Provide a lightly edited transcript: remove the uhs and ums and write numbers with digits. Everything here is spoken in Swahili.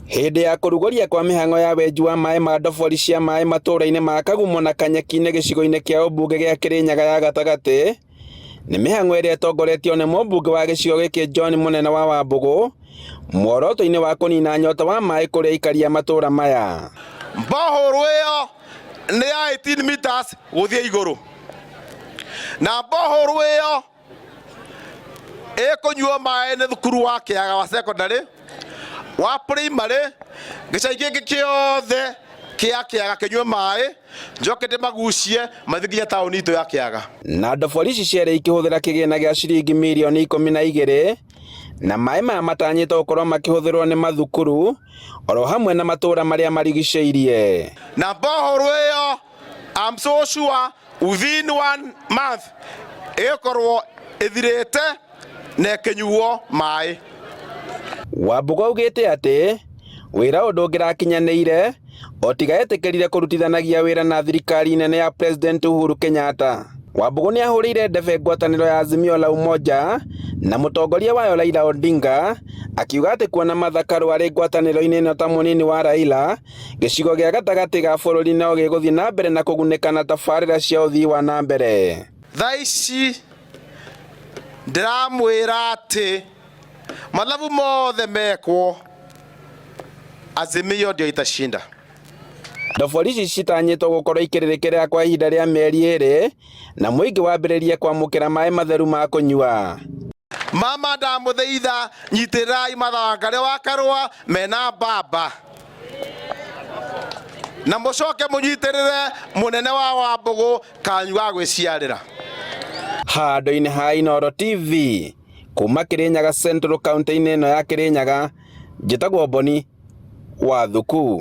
Hĩndĩ ya kũrugũria kwa mĩhang'o ya wenji wa maĩ ma ndobori cia maĩ matũũra-inĩ ma Kagumo na Kanyeki-inĩ gĩcigo-inĩ kĩa ũmbunge gĩa Kĩrĩnyaga ya gatagatĩ, nĩ mĩhang'o ĩrĩa ĩtongoretio nĩ mũmbunge wa gĩcigo gĩkĩ John Mũnene wa Wambũgũ, muoroto-inĩ wa kũnina nyota wa maĩ kũrĩ aikari a matũũra maya. Borehole ĩyo nĩ ya 18 meters gũthiĩ igũrũ, na borehole ĩyo ĩkũnyuo maĩ nĩ thukuru wa Kĩaga wa secondary, wa primary, gĩcagi gĩkĩ kĩothe kĩa Kĩaga kĩnyue maĩ, njoke ndĩmagucie mathiĩ nginya taũni itũ ya Kĩaga. Na ndobori ici ciarĩ ikĩhũthĩra kĩgĩna gĩa ciringi mirioni 12, na maĩ maya matanyĩtwo gũkorwo makĩhũthĩrwo nĩ mathukuru oro hamwe na matũũra marĩa marigicĩirie. Na borehole ĩyo I'm so sure within 1 month ĩkorwo ĩthirĩte na ĩkĩnyuo maĩ. Wambũgũ augĩte atĩ wĩra ũndũ ũngĩrakinyanĩire o tiga etĩkĩrire kũrutithanagia wĩra na thirikari nene ya President Uhuru Kenyatta. Wambũgũ nĩ ahũrĩire ndebe ngwatanĩro ya Azimio la Umoja na mũtongoria wayo Raila Odinga, akiuga atĩ kuona Martha Karua arĩ ngwatanĩro-inĩ ĩno ta mũnini wa Raila, gĩcigo gĩa gatagatĩ ga bũrũri no gĩgũthiĩ na mbere na kũgunĩka na tabarĩra cia ũthii wa na mbere. Thaa ici ndĩramwĩra atĩ mathabu mothe mekwo, Azimio ndio itashinda. Ndobori ici citanyĩtwo gũkorwo ikĩrĩrĩkĩra kwa ihinda rĩa mĩeri 2 na mũingĩ wambĩrĩrie kwamũkĩra maĩ matheru ma kũnyua. Mama ndamũthaitha nyitĩrĩrai Martha Wangari wa Karua mena mbamba, na mũcoke mũnyitĩrĩre mũnene wa Wambũgũ kanyu ga gwĩciarĩra. Handũ-inĩ ha Inooro TV kuma Kĩrĩnyaga Central County-inĩ ĩno ya Kĩrĩnyaga, njĩtagwo Boni Wathuku.